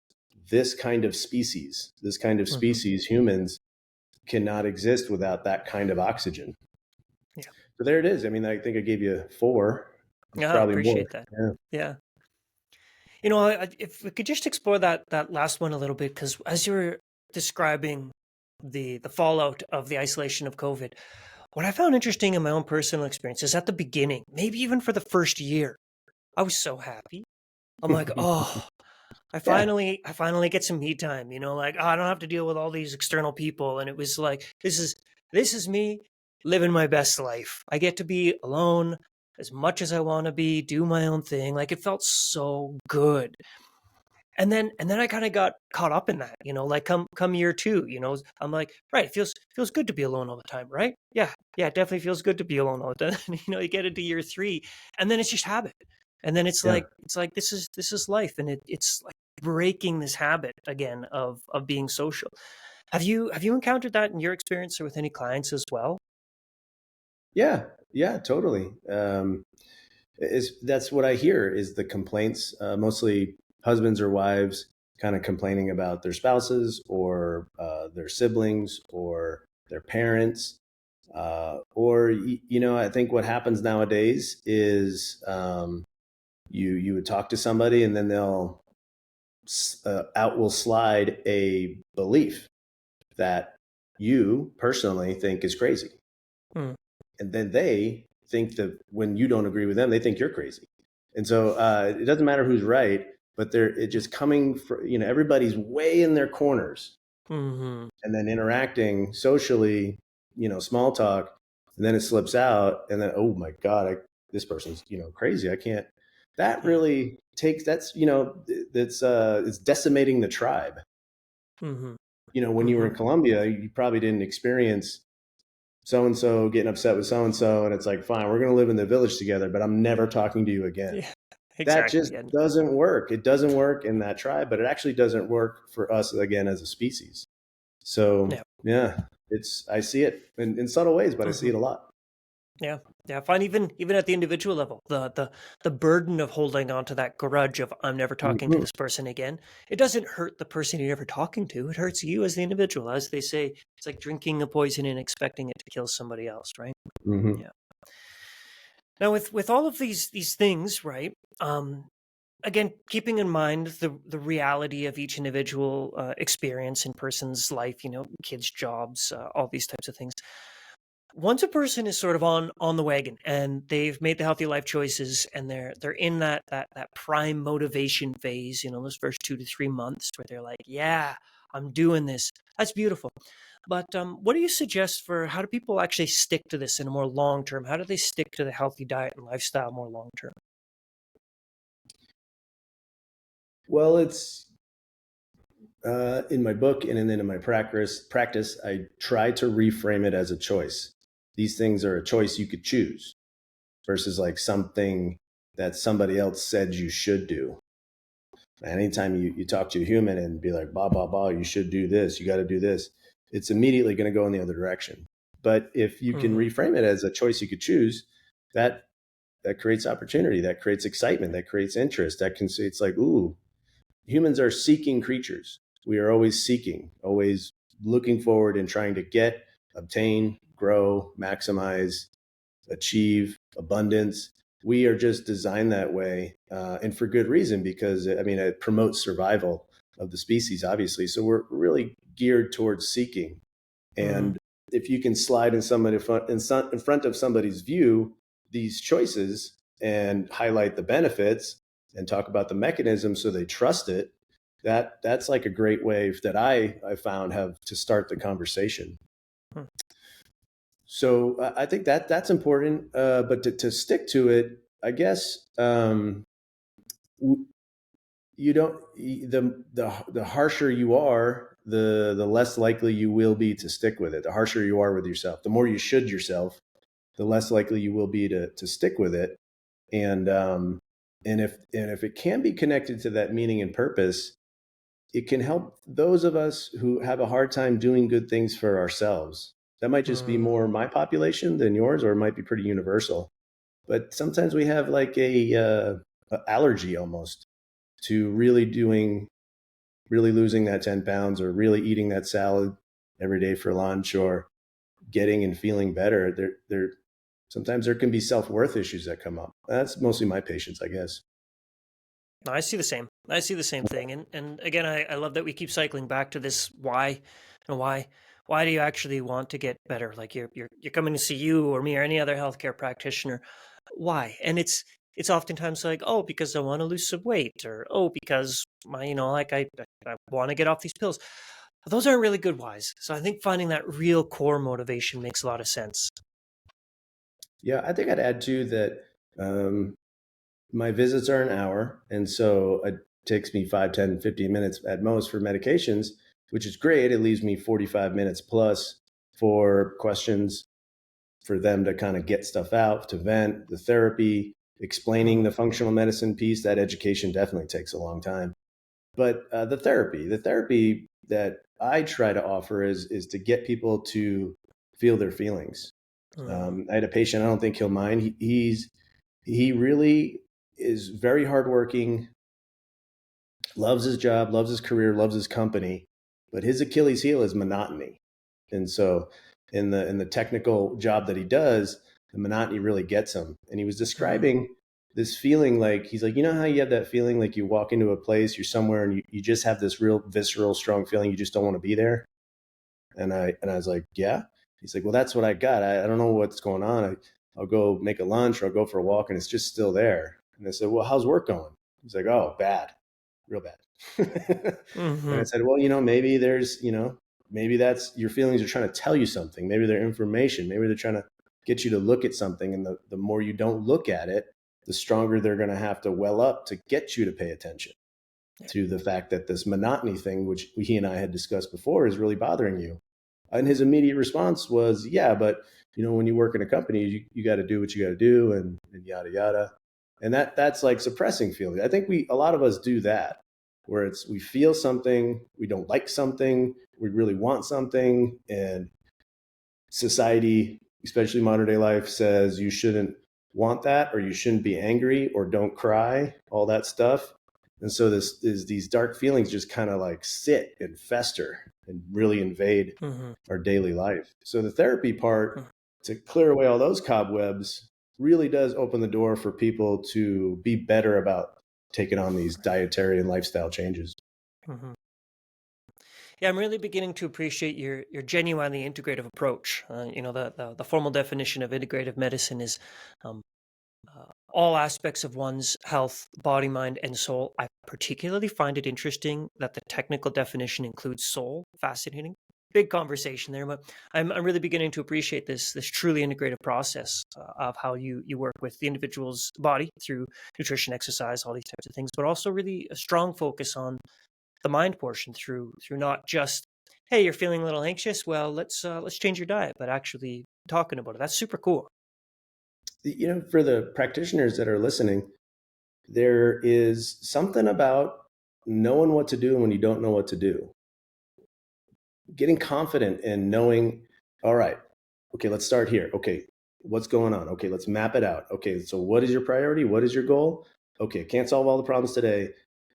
[SPEAKER 2] this kind of species, humans cannot exist without that kind of oxygen.
[SPEAKER 1] Yeah.
[SPEAKER 2] So there it is. I mean, I think I gave you 4. It's
[SPEAKER 1] Yeah, I
[SPEAKER 2] probably more.
[SPEAKER 1] appreciate that.
[SPEAKER 2] Yeah.
[SPEAKER 1] Yeah. If we could just explore that last one a little bit, because as you were describing the fallout of the isolation of COVID, what I found interesting in my own personal experience is at the beginning, maybe even for the first year, I was so happy. I'm like, oh,
[SPEAKER 2] Yeah.
[SPEAKER 1] I finally get some me time, like, oh, I don't have to deal with all these external people. And it was like, this is me living my best life. I get to be alone as much as I want to be, do my own thing. Like, it felt so good. And then I kind of got caught up in that, like come year 2, I'm like, right, it feels good to be alone all the time, right? Yeah, it definitely feels good to be alone all the time. You get into year 3, and then it's just habit. And then it's
[SPEAKER 2] Yeah.
[SPEAKER 1] like this is life, and it's like breaking this habit again of being social. Have you encountered that in your experience or with any clients as well?
[SPEAKER 2] Yeah. Yeah, totally. That's what I hear is the complaints, mostly husbands or wives kind of complaining about their spouses or their siblings or their parents. I think what happens nowadays is you would talk to somebody and then they'll out will slide a belief that you personally think is crazy.
[SPEAKER 1] Hmm.
[SPEAKER 2] And then they think that when you don't agree with them, they think you're crazy. And so it doesn't matter who's right, but it just coming from, everybody's way in their corners
[SPEAKER 1] Hmm.
[SPEAKER 2] and then interacting socially, small talk, and then it slips out. And then, oh my God, this person's, crazy. I can't, that
[SPEAKER 1] Yeah.
[SPEAKER 2] really takes, it's decimating the tribe.
[SPEAKER 1] Hmm.
[SPEAKER 2] When you were
[SPEAKER 1] Hmm.
[SPEAKER 2] in Colombia, you probably didn't experience so and so getting upset with so and so, and it's like, fine, we're going to live in the village together, but I'm never talking to you again.
[SPEAKER 1] Yeah.
[SPEAKER 2] That
[SPEAKER 1] Exactly.
[SPEAKER 2] just
[SPEAKER 1] Yeah.
[SPEAKER 2] doesn't work. It doesn't work in that tribe, but it actually doesn't work for us again as a species. So
[SPEAKER 1] Yeah.
[SPEAKER 2] yeah, I see it in subtle ways, but I see
[SPEAKER 1] Hmm.
[SPEAKER 2] it a lot.
[SPEAKER 1] Yeah, yeah. I find even at the individual level, the burden of holding on to that grudge of I'm never talking to
[SPEAKER 2] Hmm.
[SPEAKER 1] this person again. It doesn't hurt the person you're never talking to. It hurts you as the individual. As they say, it's like drinking a poison and expecting it to kill somebody else, right?
[SPEAKER 2] Hmm.
[SPEAKER 1] Yeah. Now, with all of these things, right? Again, keeping in mind the reality of each individual experience in person's life, kids, jobs, all these types of things. Once a person is sort of on the wagon and they've made the healthy life choices and they're in that prime motivation phase, those first 2 to 3 months where they're like, yeah, I'm doing this. That's beautiful. But what do you suggest for how do people actually stick to this in a more long term? How do they stick to the healthy diet and lifestyle more long term?
[SPEAKER 2] Well, it's in my book and then in my practice, I try to reframe it as a choice. These things are a choice you could choose versus like something that somebody else said you should do. Anytime you talk to a human and be like, blah, blah, blah, you should do this, you got to do this, it's immediately going to go in the other direction. But if you can
[SPEAKER 1] Hmm.
[SPEAKER 2] reframe it as a choice you could choose, that that creates opportunity, that creates excitement, that creates interest. That can say it's like, ooh, humans are seeking creatures. We are always seeking, always looking forward and trying to get, obtain, grow, maximize, achieve abundance. We are just designed that way, and for good reason, because I mean, it promotes survival of the species, obviously. So we're really geared towards seeking.
[SPEAKER 1] Hmm.
[SPEAKER 2] And if you can slide in front of somebody's view these choices and highlight the benefits and talk about the mechanism so they trust it, that's like a great way that I found have to start the conversation.
[SPEAKER 1] Hmm.
[SPEAKER 2] So I think that's important, but to stick to it, I guess you don't the harsher you are, the less likely you will be to stick with it. The harsher you are with yourself, the more you should yourself, the less likely you will be to stick with it. And if it can be connected to that meaning and purpose, it can help those of us who have a hard time doing good things for ourselves. That might just be more
[SPEAKER 1] Hmm.
[SPEAKER 2] my population than yours, or it might be pretty universal. But sometimes we have like a allergy almost to really doing really losing that 10 pounds or really eating that salad every day for lunch or getting and feeling better, sometimes there can be self-worth issues that come up. That's mostly my patients, I guess.
[SPEAKER 1] I see the same. I see the same thing. And again, I love that we keep cycling back to this why and why do you actually want to get better? Like you're coming to see you or me or any other healthcare practitioner. Why? And it's oftentimes like, oh, because I want to lose some weight, or oh, because I want to get off these pills. Those aren't really good whys. So I think finding that real core motivation makes a lot of sense.
[SPEAKER 2] Yeah, I think I'd add too that um, my visits are an hour. And so it takes me 5, 10, 15 minutes at most for medications, which is great. It leaves me 45 minutes plus for questions for them to kind of get stuff out, to vent, the therapy, explaining the functional medicine piece. That education definitely takes a long time. But the therapy that I try to offer is to get people to feel their feelings.
[SPEAKER 1] Mm-hmm.
[SPEAKER 2] I had a patient. I don't think he'll mind. He really is very hardworking, loves his job, loves his career, loves his company, but his Achilles heel is monotony. And so in the technical job that he does, the monotony really gets him. And he was
[SPEAKER 1] Mm-hmm.
[SPEAKER 2] describing this feeling like he's like, you know how you have that feeling like you walk into a place, you're somewhere and you just have this real visceral, strong feeling you just don't want to be there. And I was like, yeah. He's like, well, that's what I got. I don't know what's going on. I'll go make a lunch or I'll go for a walk and it's just still there. And I said, well, how's work going? He's like, oh, bad, real bad. And I
[SPEAKER 1] Mm-hmm.
[SPEAKER 2] said, well, maybe maybe that's your feelings are trying to tell you something. Maybe they're information. Maybe they're trying to get you to look at something. And the more you don't look at it, the stronger they're going to have to well up to get you to pay attention to the fact that this monotony thing, which he and I had discussed before, is really bothering you. And his immediate response was, yeah, but when you work in a company, you got to do what you got to do and yada, yada. And that's like suppressing feelings. I think a lot of us do that where we feel something, we don't like something, we really want something. And society, especially modern day life, says you shouldn't want that or you shouldn't be angry or don't cry, all that stuff. And so these dark feelings just kind of like sit and fester and really invade
[SPEAKER 1] Mm-hmm.
[SPEAKER 2] our daily life. So the therapy part to clear away all those cobwebs really does open the door for people to be better about taking on these dietary and lifestyle changes.
[SPEAKER 1] Mm-hmm. Yeah, I'm really beginning to appreciate your genuinely integrative approach. The formal definition of integrative medicine is um, all aspects of one's health, body, mind, and soul. I particularly find it interesting that the technical definition includes soul. Fascinating. Big conversation there, but I'm really beginning to appreciate this truly integrative process of how you work with the individual's body through nutrition, exercise, all these types of things, but also really a strong focus on the mind portion through not just, hey, you're feeling a little anxious, well, let's change your diet, but actually talking about it. That's super cool.
[SPEAKER 2] For the practitioners that are listening, there is something about knowing what to do when you don't know what to do. Getting confident in knowing, all right, okay, let's start here. Okay, what's going on? Okay, let's map it out. Okay, so what is your priority? What is your goal? Okay, can't solve all the problems today.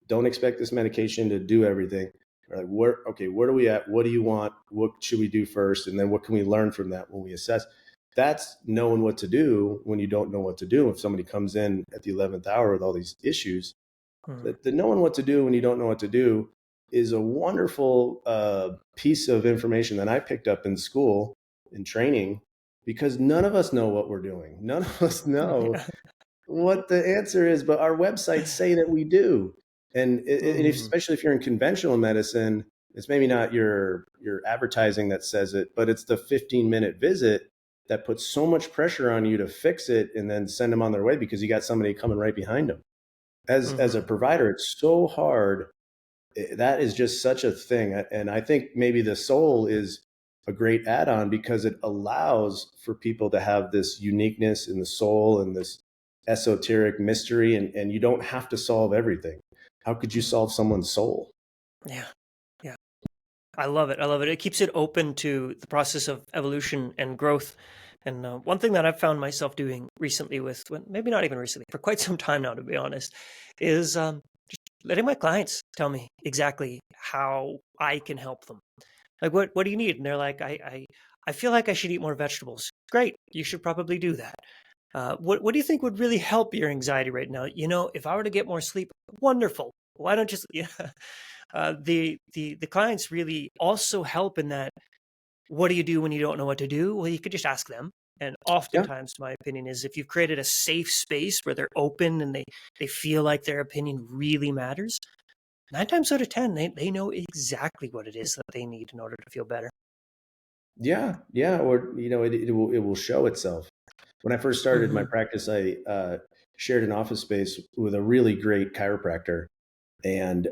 [SPEAKER 2] Don't expect this medication to do everything. Like, where are we at? What do you want? What should we do first? And then what can we learn from that when we assess? That's knowing what to do when you don't know what to do. If somebody comes in at the 11th hour with all these issues,
[SPEAKER 1] Mm-hmm.
[SPEAKER 2] the knowing what to do when you don't know what to do is a wonderful piece of information that I picked up in school in training because none of us know what we're doing. None of us know
[SPEAKER 1] Yeah.
[SPEAKER 2] what the answer is, but our websites say that we do. And
[SPEAKER 1] Mm-hmm.
[SPEAKER 2] especially if you're in conventional medicine, it's maybe not your advertising that says it, but it's the 15-minute visit that puts so much pressure on you to fix it and then send them on their way because you got somebody coming right behind them. As a
[SPEAKER 1] Mm-hmm.
[SPEAKER 2] provider, it's so hard. That is just such a thing. And I think maybe the soul is a great add-on because it allows for people to have this uniqueness in the soul and this esoteric mystery, and you don't have to solve everything. How could you solve someone's soul?
[SPEAKER 1] Yeah. Yeah. I love it. I love it. It keeps it open to the process of evolution and growth. And one thing that I've found myself doing recently maybe not even recently, for quite some time now, to be honest, is letting my clients tell me exactly how I can help them. Like, what do you need? And they're like, I feel like I should eat more vegetables. Great, you should probably do that. What do you think would really help your anxiety right now? If I were to get more sleep, wonderful. Why don't you? Yeah. The clients really also help in that. What do you do when you don't know what to do? Well, you could just ask them. And
[SPEAKER 2] Yeah.
[SPEAKER 1] oftentimes, my opinion is if you've created a safe space where they're open and they feel like their opinion really matters, 9 times out of 10, they know exactly what it is that they need in order to feel better.
[SPEAKER 2] Yeah. Yeah. Or, it will show itself. When I first started my
[SPEAKER 1] Hmm.
[SPEAKER 2] practice, I shared an office space with a really great chiropractor. And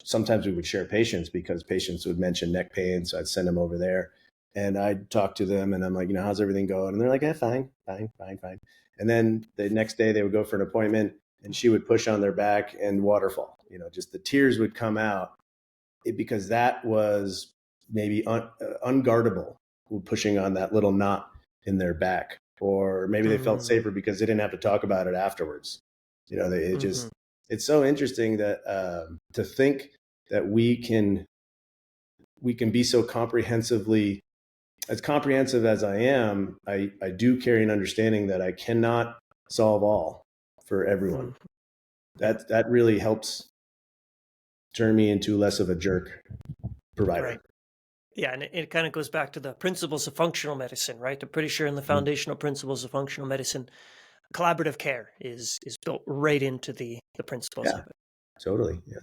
[SPEAKER 2] sometimes we would share patients because patients would mention neck pain. So I'd send them over there and I'd talk to them and I'm like, how's everything going? And they're like, fine, fine, fine, fine. And then the next day they would go for an appointment and she would push on their back and waterfall, just the tears would come out because that was maybe unguardable, pushing on that little knot in their back. Or maybe they felt
[SPEAKER 1] Hmm.
[SPEAKER 2] safer because they didn't have to talk about it afterwards.
[SPEAKER 1] Hmm.
[SPEAKER 2] It's so interesting that to think that we can be so comprehensively as comprehensive as I am. I do carry an understanding that I cannot solve all for everyone.
[SPEAKER 1] Hmm. Yeah.
[SPEAKER 2] That really helps turn me into less of a jerk
[SPEAKER 1] Right.
[SPEAKER 2] provider.
[SPEAKER 1] Yeah, and it kind of goes back to the principles of functional medicine, right? I'm pretty sure in the
[SPEAKER 2] Mm.
[SPEAKER 1] foundational principles of functional medicine, collaborative care is built right into the principles
[SPEAKER 2] Yeah,
[SPEAKER 1] of it.
[SPEAKER 2] totally. Yeah.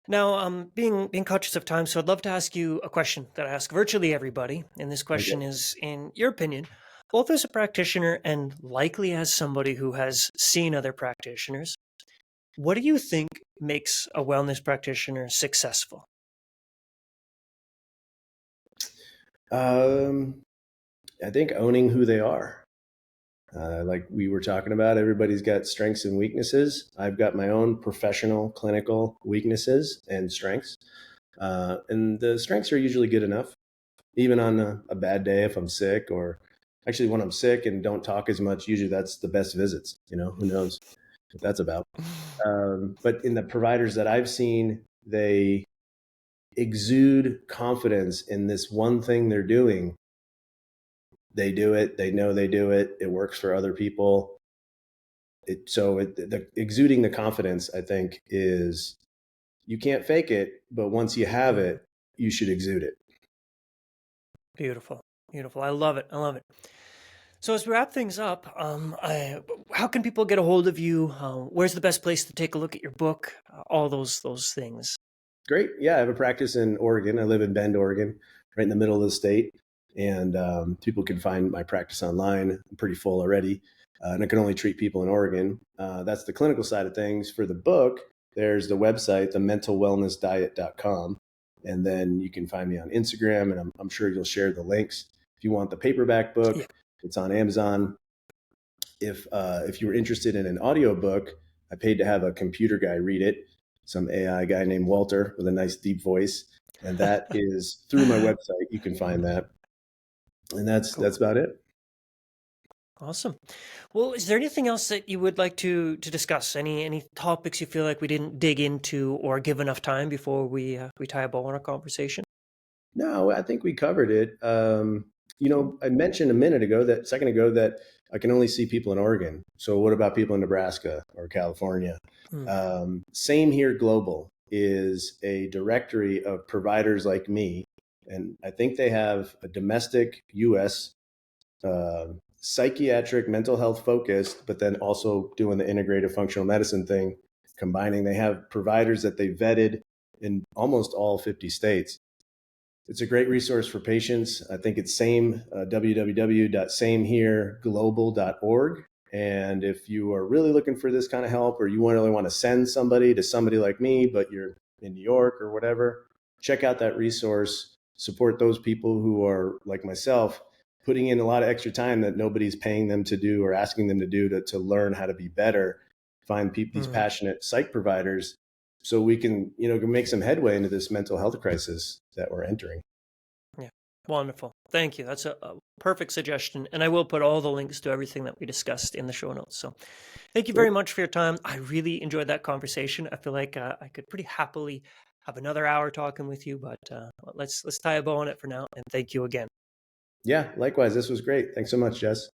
[SPEAKER 1] Now, being conscious of time, so I'd love to ask you a question that I ask virtually everybody, and this question
[SPEAKER 2] Okay.
[SPEAKER 1] is, in your opinion, both as a practitioner and likely as somebody who has seen other practitioners, what do you think makes a wellness practitioner successful?
[SPEAKER 2] Um, I think owning who they are. Like we were talking about, everybody's got strengths and weaknesses. I've got my own professional clinical weaknesses and strengths. And the strengths are usually good enough, even on a bad day if I'm sick, or actually when I'm sick and don't talk as much, usually that's the best visits. Who knows what that's about. But in the providers that I've seen, they exude confidence in this one thing they're doing. They do it, they know they do it, it works for other people. The exuding the confidence, I think, is you can't fake it, but once you have
[SPEAKER 1] Mm,
[SPEAKER 2] it, you should exude it.
[SPEAKER 1] beautiful, beautiful. I love it. I love it. So as we wrap things up, how can people get a hold of you? Where's the best place to take a look at your book? All those things.
[SPEAKER 2] Great. Yeah, I have a practice in Oregon. I live in Bend, Oregon, right in the middle of the state. And people can find my practice online. I'm pretty full already. And I can only treat people in Oregon. That's the clinical side of things. For the book, there's the website, thementalwellnessdiet.com. And then you can find me on Instagram, and I'm sure you'll share the links. If you want the paperback
[SPEAKER 1] Yeah.
[SPEAKER 2] book, it's on Amazon. If you were interested in an audiobook, I paid to have a computer guy read it, some AI guy named Walter with a nice deep voice, and that is through my website. You can find that, and that's
[SPEAKER 1] Cool.
[SPEAKER 2] about it.
[SPEAKER 1] Awesome. Well, is there anything else that you would like to discuss? Any topics you feel like we didn't dig into or give enough time before we tie a bow on our conversation?
[SPEAKER 2] No, I think we covered it.
[SPEAKER 1] Cool.
[SPEAKER 2] I mentioned a second ago that I can only see people in Oregon. So what about people in Nebraska or California?
[SPEAKER 1] Mm,
[SPEAKER 2] Same Here Global is a directory of providers like me, and I think they have a domestic U.S. Uh, psychiatric mental health focused, but then also doing the integrative functional medicine thing, combining. They have providers that they vetted in almost all 50 states. It's a great resource for patients. I think it's www.samehereglobal.org. And if you are really looking for this kind of help, or you really want to send somebody to somebody like me, but you're in New York or whatever, check out that resource. Support those people who are like myself, putting in a lot of extra time that nobody's paying them to do or asking them to do to learn how to be better. Find these
[SPEAKER 1] mm,
[SPEAKER 2] passionate psych providers so we can make some headway into this mental health crisis that we're entering.
[SPEAKER 1] yeah. Wonderful. Thank you. That's a perfect suggestion. And I will put all the links to everything that we discussed in the show notes. So thank you very
[SPEAKER 2] Great.
[SPEAKER 1] much for your time. I really enjoyed that conversation. I feel like I could pretty happily have another hour talking with you, but let's tie a bow on it for now. And thank you again.
[SPEAKER 2] Yeah, likewise. This was great. Thanks so much, Jess.